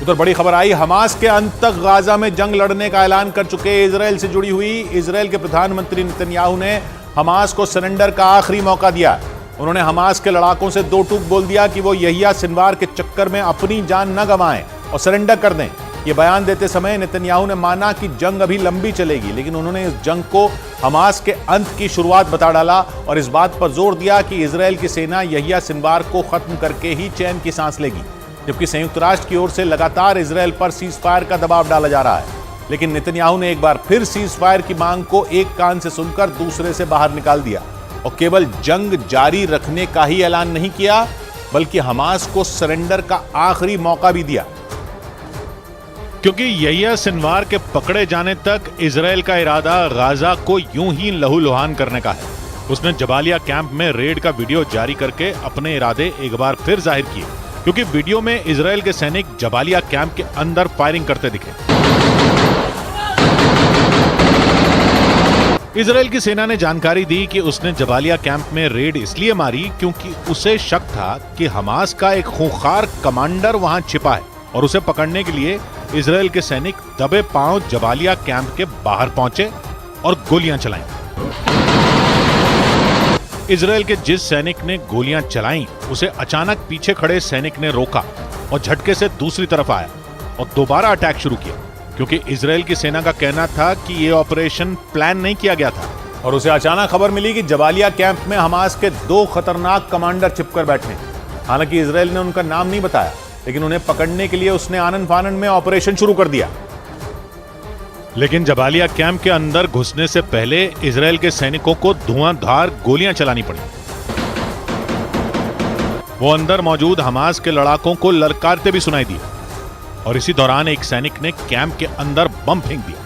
उधर बड़ी खबर आई, हमास के अंत तक गाजा में जंग लड़ने का ऐलान कर चुके इजराइल से जुड़ी हुई। इजराइल के प्रधानमंत्री नेतन्याहू ने हमास को सरेंडर का आखिरी मौका दिया। उन्होंने हमास के लड़ाकों से दो टूक बोल दिया कि वो यहिया सिनवार के चक्कर में अपनी जान न गंवाएं और सरेंडर कर दें। ये बयान देते समय नेतन्याहू ने माना कि जंग अभी लंबी चलेगी, लेकिन उन्होंने इस जंग को हमास के अंत की शुरुआत बता डाला और इस बात पर जोर दिया कि इजराइल की सेना यहिया सिनवार को खत्म करके ही चैन की सांस लेगी। जबकि संयुक्त राष्ट्र की ओर से लगातार इजराइल पर सीज फायर का दबाव डाला जा रहा है, लेकिन नेतन्याहू ने एक बार फिर सीज फायर की मांग को एक कान से सुनकर दूसरे से बाहर निकाल दिया और केवल जंग जारी रखने का ही ऐलान नहीं किया, बल्कि हमास को सरेंडर का आखिरी मौका भी दिया। क्योंकि यहिया सिनवार के पकड़े जाने तक इजराइल का इरादा गाजा को यूं ही लहूलुहान करने का है। उसने जबालिया कैंप में रेड का वीडियो जारी करके अपने इरादे एक बार फिर जाहिर किए, क्योंकि वीडियो में इजराइल के सैनिक जबालिया कैंप के अंदर फायरिंग करते दिखे। इजराइल की सेना ने जानकारी दी कि उसने जबालिया कैंप में रेड इसलिए मारी क्योंकि उसे शक था कि हमास का एक खूंखार कमांडर वहां छिपा है और उसे पकड़ने के लिए इजराइल के सैनिक दबे पांव जबालिया कैंप के बाहर पहुंचे और गोलियां चलाईं। इजराइल के जिस सैनिक ने गोलियां चलाईं, उसे अचानक पीछे खड़े सैनिक ने रोका और झटके से दूसरी तरफ आया और दोबारा अटैक शुरू किया, क्योंकि इजराइल की सेना का कहना था कि यह ऑपरेशन प्लान नहीं किया गया था। और उसे अचानक खबर मिली कि जबालिया कैंप में हमास के दो खतरनाक कमांडर छिपकर बैठे हैं। हालांकि इजराइल ने उनका नाम नहीं बताया, लेकिन उन्हें पकड़ने के लिए उसने आनन फानन में ऑपरेशन शुरू कर दिया। लेकिन जबालिया कैंप के अंदर घुसने से पहले इजराइल के सैनिकों को धुआंधार गोलियां चलानी पड़ी। वो अंदर मौजूद हमास के लड़ाकों को ललकारते भी सुनाई दिए और इसी दौरान एक सैनिक ने कैंप के अंदर बम फेंक दिया।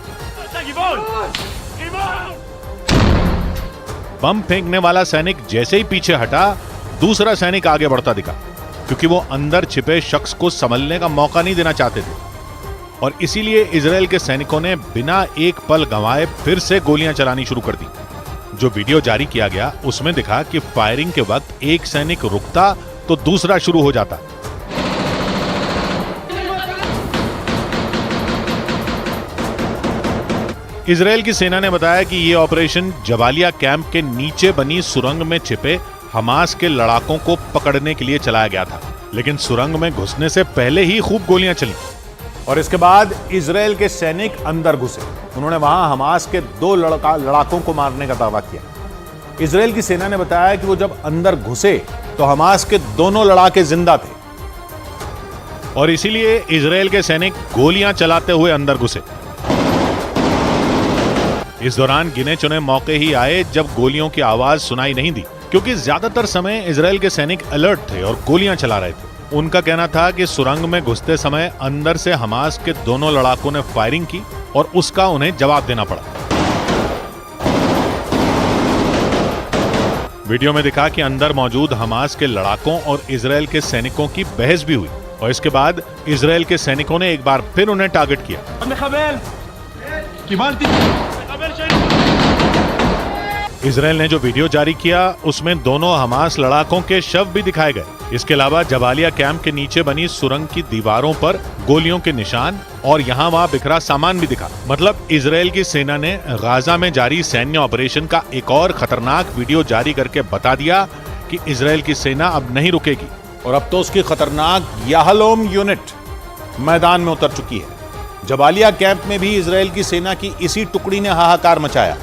बम फेंकने वाला सैनिक जैसे ही पीछे हटा, दूसरा सैनिक आगे बढ़ता दिखा, क्योंकि वो अंदर छिपे शख्स को संभलने का मौका नहीं देना चाहते थे। और इसीलिए इजराइल के सैनिकों ने बिना एक पल गंवाए फिर से गोलियां चलानी शुरू कर दी। जो वीडियो जारी किया गया उसमें दिखा कि फायरिंग के वक्त एक सैनिक रुकता तो दूसरा शुरू हो जाता। इजराइल की सेना ने बताया कि यह ऑपरेशन जबालिया कैंप के नीचे बनी सुरंग में छिपे हमास के लड़ाकों को पकड़ने के लिए चलाया गया था, लेकिन सुरंग में घुसने से पहले ही खूब गोलियां चली और इसके बाद इजराइल के सैनिक अंदर घुसे। उन्होंने वहां हमास के दो लड़ाकों को मारने का दावा किया। इजराइल की सेना ने बताया कि वो जब अंदर घुसे तो हमास के दोनों लड़ाके जिंदा थे और इसीलिए इजराइल के सैनिक गोलियां चलाते हुए अंदर घुसे। इस दौरान गिने चुने मौके ही आए जब गोलियों की आवाज सुनाई नहीं दी, क्योंकि ज्यादातर समय इजराइल के सैनिक अलर्ट थे और गोलियां चला रहे थे। उनका कहना था कि सुरंग में घुसते समय अंदर से हमास के दोनों लड़ाकों ने फायरिंग की और उसका उन्हें जवाब देना पड़ा। वीडियो में दिखा कि अंदर मौजूद हमास के लड़ाकों और इजराइल के सैनिकों की बहस भी हुई और इसके बाद इजराइल के सैनिकों ने एक बार फिर उन्हें टारगेट किया। इजराइल ने जो वीडियो जारी किया उसमें दोनों हमास लड़ाकों के शव भी दिखाए गए। इसके अलावा जबालिया कैंप के नीचे बनी सुरंग की दीवारों पर गोलियों के निशान और यहाँ वहाँ बिखरा सामान भी दिखा। मतलब इजराइल की सेना ने गाजा में जारी सैन्य ऑपरेशन का एक और खतरनाक वीडियो जारी करके बता दिया कि इजराइल की सेना अब नहीं रुकेगी और अब तो उसकी खतरनाक याहलोम यूनिट मैदान में उतर चुकी है। जबालिया कैंप में भी इजराइल की सेना की इसी टुकड़ी ने हाहाकार मचाया।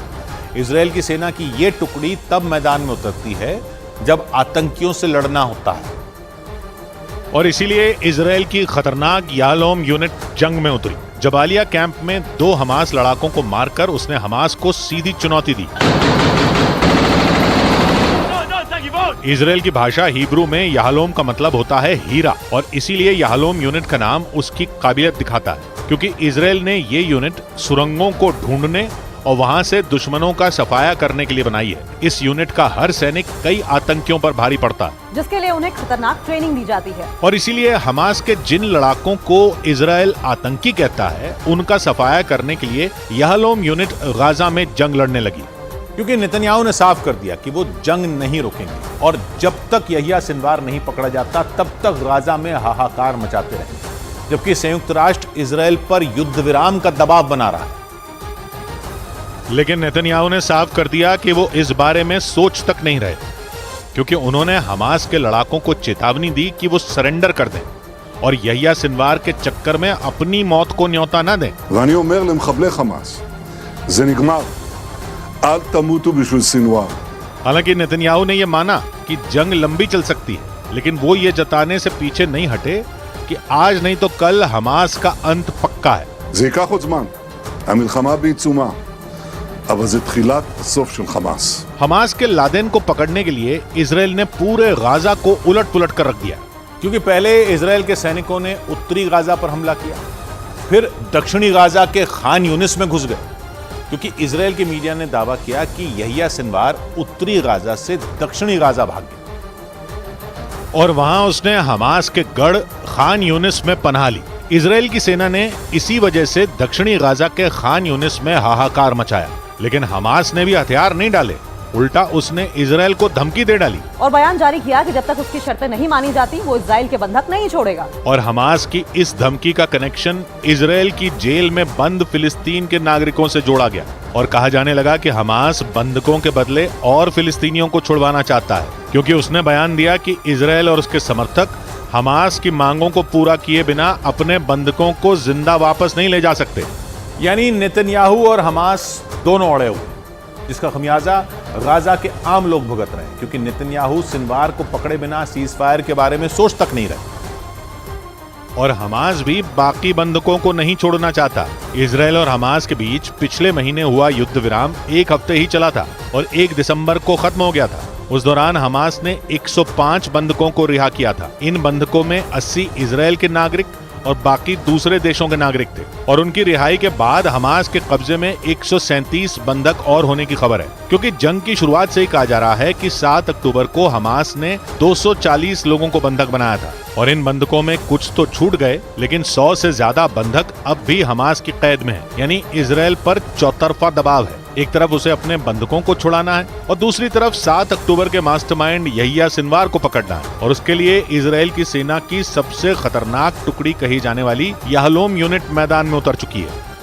इजराइल की सेना की यह टुकड़ी तब मैदान में उतरती है जब आतंकियों से लड़ना होता है और इसीलिए इजराइल की खतरनाक याहलोम यूनिट जंग में उतरी। जबालिया कैंप में दो हमास लड़ाकों को मारकर उसने हमास को सीधी चुनौती दी। इजराइल की भाषा हिब्रू में याहलोम का मतलब होता है हीरा और इसीलिए याहलोम यूनिट का नाम उसकी काबिलियत दिखाता है, क्योंकि इजराइल ने ये यूनिट सुरंगों को ढूंढने और वहां से दुश्मनों का सफाया करने के लिए बनाई है। इस यूनिट का हर सैनिक कई आतंकियों पर भारी पड़ता है, जिसके लिए उन्हें खतरनाक ट्रेनिंग दी जाती है और इसीलिए हमास के जिन लड़ाकों को इजराइल आतंकी कहता है उनका सफाया करने के लिए याहलोम यूनिट गाजा में जंग लड़ने लगी। क्योंकि नेतन्याहू ने साफ कर दिया कि वो जंग नहीं रोकेंगे और जब तक यहिया सिनवार नहीं पकड़ा जाता तब तक गाजा में हाहाकार मचाते रहेंगे। जबकि संयुक्त राष्ट्र इजरायल पर युद्ध विराम का दबाव बना रहा है। लेकिन नेतन्याहू ने साफ कर दिया कि वो इस बारे में सोच तक नहीं रहे, क्योंकि उन्होंने हमास के लड़ाकों को चेतावनी दी कि वो सरेंडर कर दें और यहिया सिनवार के चक्कर में अपनी मौत को न्योता न दें। ואני אומר למחבלי חמאס, זה נגמר. אל תמותו בשביל סנוואר. हालांकि नेतन्याहू ने यह माना कि जंग लंबी चल सकती है, लेकिन वो ये जताने से पीछे नहीं हटे कि आज नहीं तो कल हमास का अंत पक्का है। זה ייקח עוד זמן. המלחמה בעיצומה. אבל זה תחילת הסוף של חמאס. हमास के लादेन को पकड़ने के लिए इजराइल ने पूरे गाजा को उलट पुलट कर रख दिया, क्योंकि पहले इजरायल के सैनिकों ने उत्तरी गाजा पर हमला किया, फिर दक्षिणी गाजा के खान यूनिस में घुस गए, क्योंकि इजरायल के मीडिया ने दावा किया कि यहिया सिनवार उत्तरी गाजा से दक्षिणी गाजा भाग गया और वहां उसने हमास के गढ़ खान यूनिस में पनाह ली। इजराइल की सेना ने इसी वजह से दक्षिणी गाजा के खान यूनिस में हाहाकार मचाया, लेकिन हमास ने भी हथियार नहीं डाले, उल्टा उसने इजराइल को धमकी दे डाली और बयान जारी किया कि जब तक उसकी शर्तें नहीं मानी जाती वो इजराइल के बंधक नहीं छोड़ेगा। और हमास की इस धमकी का कनेक्शन इजराइल की जेल में बंद फिलिस्तीन के नागरिकों से जोड़ा गया और कहा जाने लगा कि हमास बंधकों के बदले और फिलिस्तीनियों को छुड़वाना चाहता है, क्योंकि उसने बयान दिया कि इजराइल और उसके समर्थक हमास की मांगों को पूरा किए बिना अपने बंधकों को जिंदा वापस नहीं ले जा सकते। यानी नेतन्याहू और हमास दोनों अड़े हुए, जिसका खमियाजा गाजा के आम लोग भुगत रहे हैं, क्योंकि नेतन्याहू सिनवार को पकड़े बिना सीज फायर के बारे में सोच तक नहीं रहे। और हमास भी बाकी बंधकों को नहीं छोड़ना चाहता। इजराइल और हमास के बीच पिछले महीने हुआ युद्ध विराम 1 हफ्ते ही चला था और 1 दिसंबर को खत्म हो गया था। उस दौरान हमास ने 105 बंधकों को रिहा किया था। इन बंधकों में 80 इजराइल के नागरिक और बाकी दूसरे देशों के नागरिक थे और उनकी रिहाई के बाद हमास के कब्जे में 137 बंधक और होने की खबर है, क्योंकि जंग की शुरुआत से ही कहा जा रहा है कि 7 अक्टूबर को हमास ने 240 लोगों को बंधक बनाया था और इन बंधकों में कुछ तो छूट गए, लेकिन 100 से ज्यादा बंधक अब भी हमास की कैद में हैं। यानी इजराइल पर चौतरफा दबाव है। एक तरफ उसे अपने बंधकों को छुड़ाना है और दूसरी तरफ 7 अक्टूबर के मास्टरमाइंड यहिया सिनवार को पकड़ना है और उसके लिए इजराइल की सेना की सबसे खतरनाक टुकड़ी कही जाने वाली याहलोम यूनिट मैदान में उतर चुकी है।